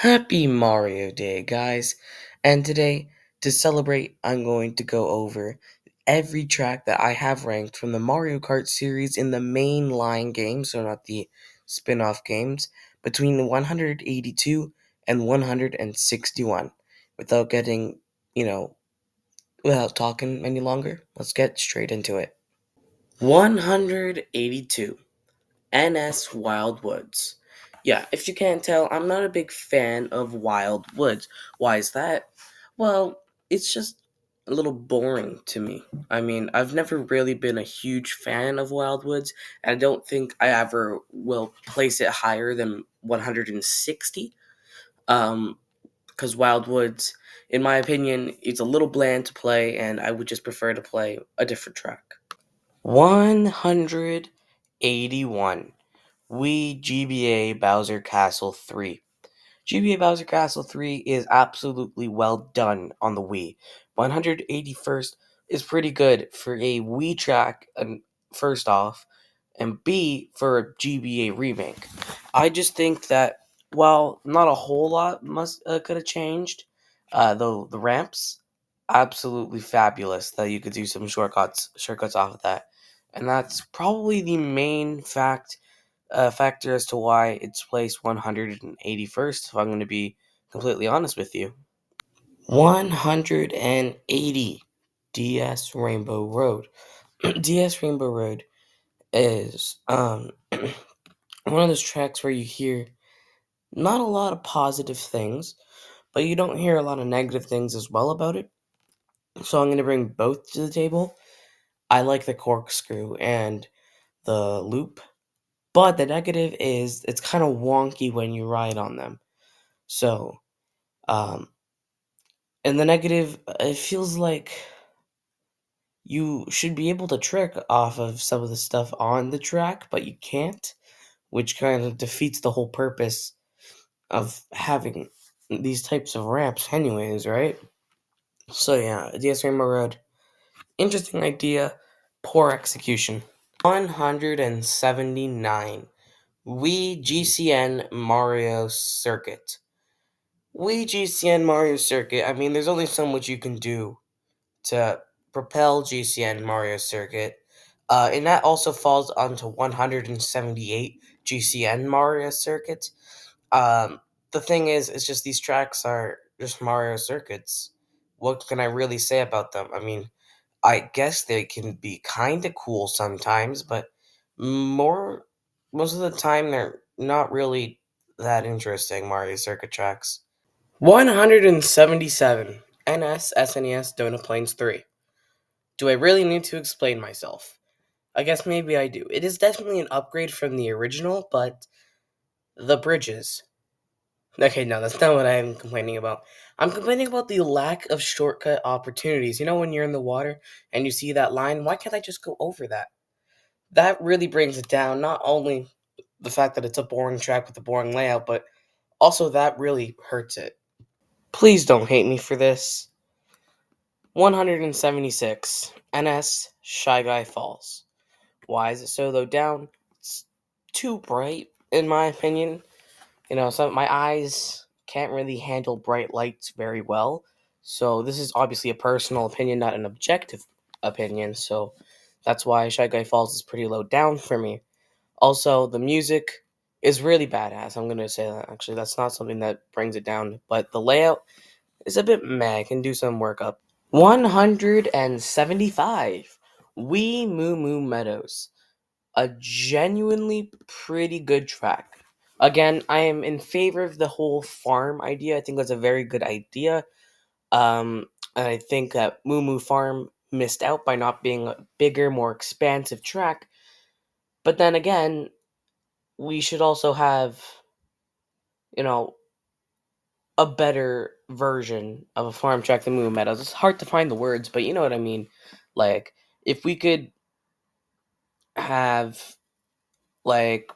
Happy Mario Day, guys! And today, to celebrate, I'm going to go over every track that I have ranked from the Mario Kart series in the mainline games, so not the spin off games, between 182 and 161. Without getting, you know, without talking any longer, let's get straight into it. 182. NS Wild Woods. Yeah, if you can't tell, I'm not a big fan of Wild Woods. Why is that? Well, it's just a little boring to me. I mean, I've never really been a huge fan of Wild Woods, and I don't think I ever will place it higher than 160. Because Wild Woods, in my opinion, it's a little bland to play, and I would just prefer to play a different track. 181. Wii GBA Bowser Castle 3. GBA Bowser Castle 3 is absolutely well done on the Wii. 181st is pretty good for a Wii track, and first off, and B for a GBA remake. I just think that while not a whole lot must could have changed, though the ramps absolutely fabulous that you could do some shortcuts off of that, and that's probably the main factor as to why it's placed 181st, if I'm going to be completely honest with you. 180. DS Rainbow Road. DS Rainbow Road is one of those tracks where you hear not a lot of positive things, but you don't hear a lot of negative things as well about it. So I'm going to bring both to the table. I like the corkscrew and the loop, but the negative is it's kind of wonky when you ride on them. So, um, and the negative, it feels like you should be able to trick off of some of the stuff on the track, but you can't, which kind of defeats the whole purpose of having these types of ramps, anyways, right? So, yeah, DS Rainbow Road, interesting idea, poor execution. 179. Wii GCN Mario Circuit. Wii GCN Mario Circuit, I mean, there's only so much you can do to propel GCN Mario Circuit. And that also falls onto 178 GCN Mario Circuit. Um, the thing is, it's just these tracks are just Mario Circuits. What can I really say about them? I mean, I guess they can be kind of cool sometimes, but more most of the time they're not really that interesting Mario Circuit tracks. 177. NS SNES Donut Plains 3. Do I really need to explain myself? I guess maybe I do. It is definitely an upgrade from the original, but the bridges. Okay, no, that's not what I'm complaining about. I'm complaining about the lack of shortcut opportunities. You know, when you're in the water and you see that line, why can't I just go over that? That really brings it down. Not only the fact that it's a boring track with a boring layout, but also that really hurts it. Please don't hate me for this. 176. NS Shy Guy Falls. Why is it so low down? It's too bright, in my opinion. You know, some my eyes can't really handle bright lights very well. So this is obviously a personal opinion, not an objective opinion. So that's why Shy Guy Falls is pretty low down for me. Also, the music is really badass. I'm gonna say that actually. That's not something that brings it down, but the layout is a bit meh. Can do some work up. 175. Wee Moo Moo Meadows. A genuinely pretty good track. Again, I am in favor of the whole farm idea. I think that's a very good idea. And I think that Moo Moo Farm missed out by not being a bigger, more expansive track. But then again, we should also have, you know, a better version of a farm track than Moo Moo Meadows. It's hard to find the words, but you know what I mean. Like, if we could have, like,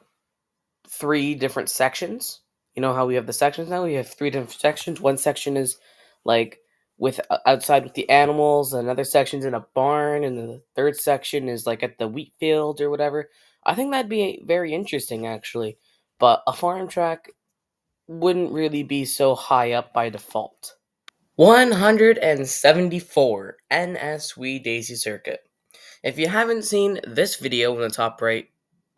three different sections. You know how we have the sections now? We have three different sections. One section is like with outside with the animals, another section's in a barn, and the third section is like at the wheat field or whatever. I think that'd be very interesting actually. But a farm track wouldn't really be so high up by default. 174 NSW Daisy Circuit. If you haven't seen this video in the top right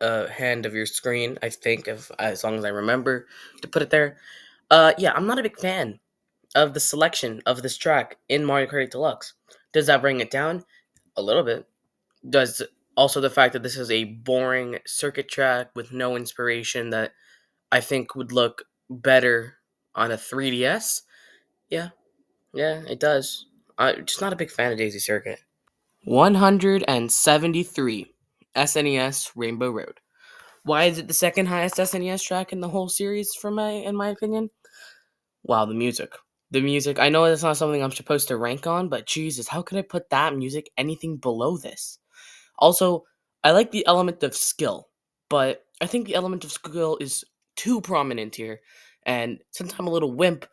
hand of your screen, I think, if as long as I remember to put it there, yeah, I'm not a big fan of the selection of this track in Mario Kart 8 Deluxe. Does that bring it down? A little bit. Does also the fact that this is a boring circuit track with no inspiration that I think would look better on a 3DS? Yeah, yeah, it does. I'm just not a big fan of Daisy Circuit. 173 SNES Rainbow Road. Why is it the second highest SNES track in the whole series in my opinion? Wow, the music. The music. I know that's not something I'm supposed to rank on, but Jesus, how could I put that music anything below this? Also, I like the element of skill, but I think the element of skill is too prominent here. And since I'm a little wimp,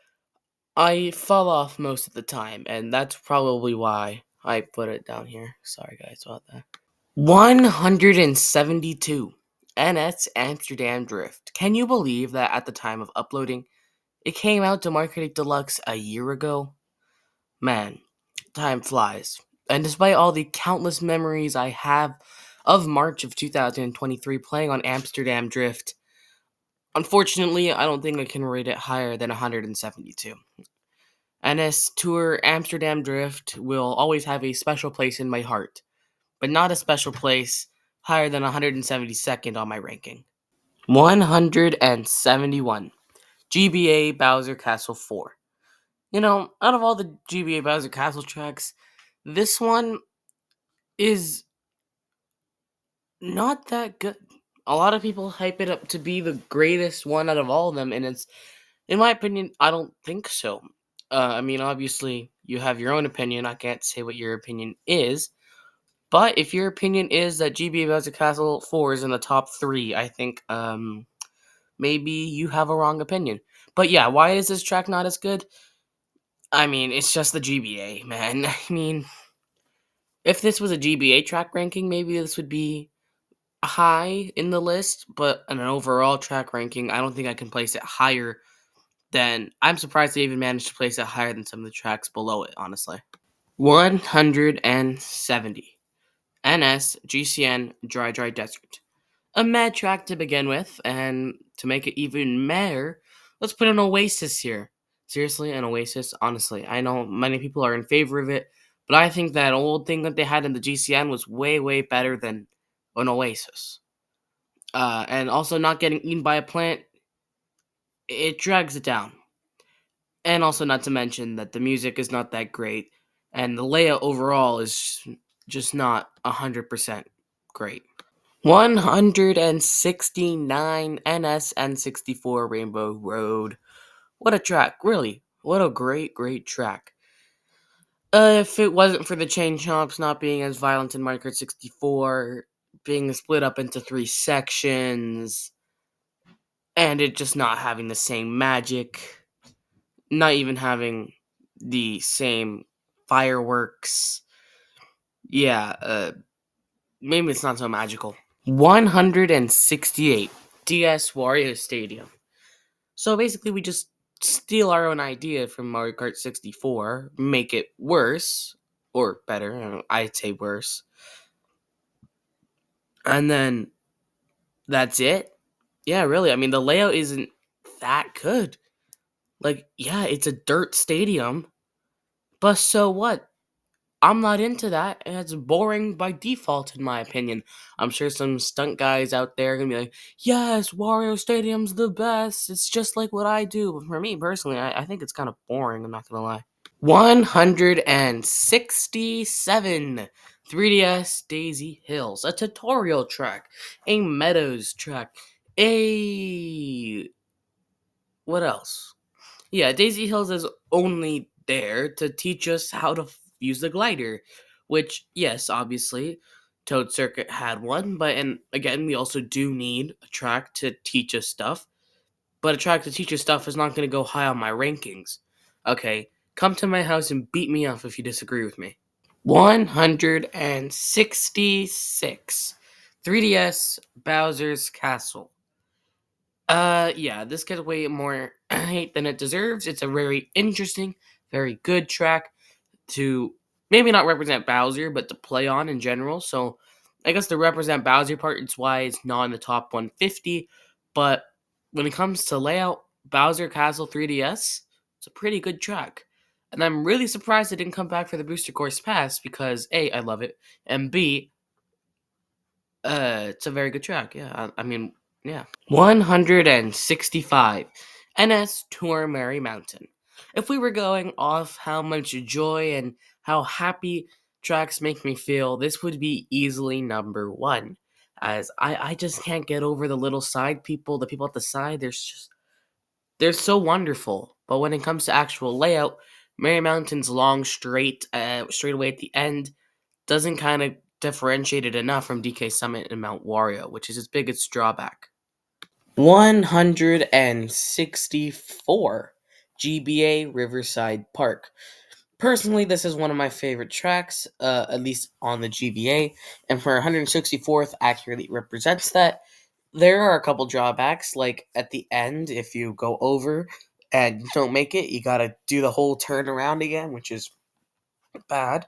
I fall off most of the time, and that's probably why I put it down here. Sorry, guys, about that. 172 NS Amsterdam Drift. Can you believe that at the time of uploading, it came out to Market Deluxe a year ago? Man, time flies. And despite all the countless memories I have of March of 2023 playing on Amsterdam Drift, unfortunately, I don't think I can rate it higher than 172. NS Tour Amsterdam Drift will always have a special place in my heart, but not a special place higher than 172nd on my ranking. 171 GBA Bowser Castle 4. You know, out of all the GBA Bowser Castle tracks, this one is not that good. A lot of people hype it up to be the greatest one out of all of them, and it's, in my opinion, I don't think so. I mean, obviously, you have your own opinion. I can't say what your opinion is. But if your opinion is that GBA Bowser Castle 4 is in the top 3, I think maybe you have a wrong opinion. But yeah, why is this track not as good? I mean, it's just the GBA, man. I mean, if this was a GBA track ranking, maybe this would be high in the list, but in an overall track ranking, I don't think I can place it higher than. I'm surprised they even managed to place it higher than some of the tracks below it, honestly. 170 NS GCN Dry Desert. A mad track to begin with, and to make it even madder, let's put an Oasis here. Seriously, an Oasis? Honestly, I know many people are in favor of it, but I think that old thing that they had in the GCN was way, way better than an Oasis. And also not getting eaten by a plant, it drags it down. And also not to mention that the music is not that great, and the layout overall is just not 100% great. 169 NSN64 Rainbow Road. What a track, really. What a great, great track. If it wasn't for the chain chomps not being as violent in Mario Kart 64, being split up into 3 sections, and it just not having the same magic, not even having the same fireworks, yeah, maybe it's not so magical. 168 DS Wario Stadium. So basically, we just steal our own idea from Mario Kart 64, make it worse, or better, I'd say worse, and then that's it. Yeah, really, I mean, the layout isn't that good. Like, yeah, it's a dirt stadium, but so what? I'm not into that, and it's boring by default, in my opinion. I'm sure some stunt guys out there are gonna be like, yes, Wario Stadium's the best. It's just like what I do. But for me, personally, I think it's kind of boring, I'm not gonna lie. 167 3DS Daisy Hills, a tutorial track, a Meadows track, a. What else? Yeah, Daisy Hills is only there to teach us how to use the glider, which, yes, obviously, Toad Circuit had one, but and again, we also do need a track to teach us stuff. But a track to teach us stuff is not going to go high on my rankings. Okay, come to my house and beat me up if you disagree with me. 166 3DS Bowser's Castle. Yeah, this gets way more hate than it deserves. It's a very interesting, very good track to maybe not represent Bowser, but to play on in general. So I guess the represent Bowser part, it's why it's not in the top 150. But when it comes to layout, Bowser Castle 3DS, it's a pretty good track. And I'm really surprised it didn't come back for the Booster Course Pass because A, I love it, and B, it's a very good track. Yeah, I mean, yeah. 165 NS Tour Mary Mountain. If we were going off how much joy and how happy tracks make me feel, this would be easily number one. As I just can't get over the little side people, the people at the side, they're so wonderful. But when it comes to actual layout, Mary Mountain's long straight away at the end doesn't kind of differentiate it enough from DK Summit and Mount Wario, which is its biggest drawback. 164 GBA Riverside Park. Personally, this is one of my favorite tracks, at least on the GBA, and for 164th accurately represents that. There are a couple drawbacks, like at the end, if you go over and you don't make it, you gotta do the whole turn around again, which is bad.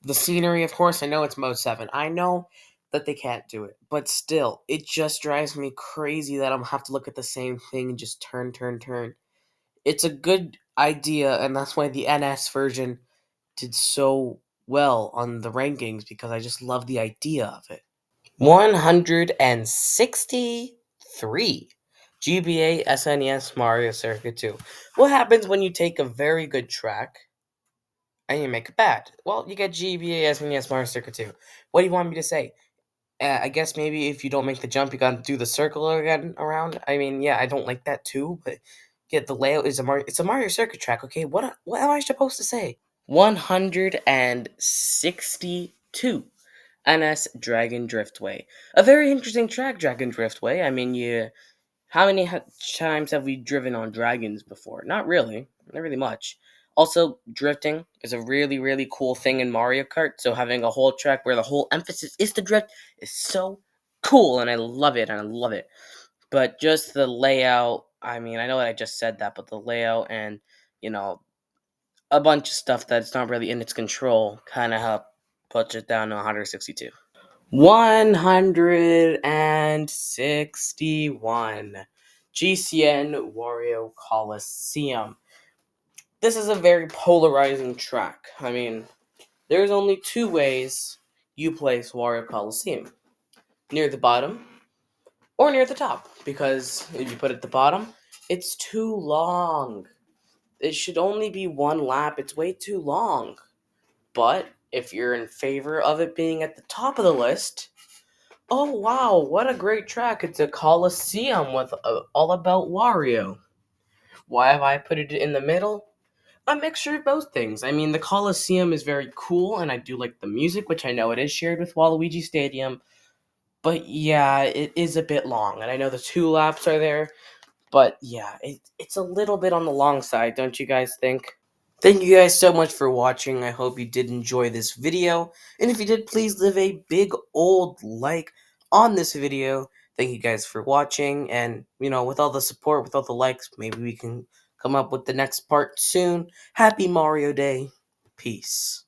The scenery, of course, I know it's Mode 7. I know that they can't do it, but still, it just drives me crazy that I'm gonna have to look at the same thing and just turn, turn, turn. It's a good idea, and that's why the NS version did so well on the rankings because I just love the idea of it. 163 GBA SNES Mario Circuit 2. What happens when you take a very good track and you make it bad? Well, you get GBA SNES Mario Circuit 2. What do you want me to say? I guess maybe if you don't make the jump, you gotta do the circle again around. I mean, yeah, I don't like that too, but yeah, the layout is a Mario. It's a Mario Circuit track. Okay, what am I supposed to say? 162 NS Dragon Driftway. A very interesting track, Dragon Driftway. I mean, how many times have we driven on dragons before? Not really, not really much. Also, drifting is a really, really cool thing in Mario Kart. So having a whole track where the whole emphasis is the drift is so cool, and I love it, and I love it. But just the layout, I mean, I know I just said that, but the layout and, you know, a bunch of stuff that's not really in its control kind of help puts it down to 162. 161 GCN Wario Coliseum. This is a very polarizing track. I mean, there's only two ways you place Wario Coliseum: near the bottom or near the top. Because if you put it at the bottom, it's too long. It should only be one lap. It's way too long. But if you're in favor of it being at the top of the list, oh wow, what a great track. It's a Coliseum with all about Wario. Why have I put it in the middle? A mixture of both things. I mean, the Coliseum is very cool, and I do like the music, which I know it is shared with Waluigi Stadium. But yeah, it is a bit long, and I know the two laps are there. But yeah, it's a little bit on the long side, don't you guys think? Thank you guys so much for watching. I hope you did enjoy this video. And if you did, please leave a big old like on this video. Thank you guys for watching. And, with all the support, with all the likes, maybe we can come up with the next part soon. Happy Mario Day. Peace.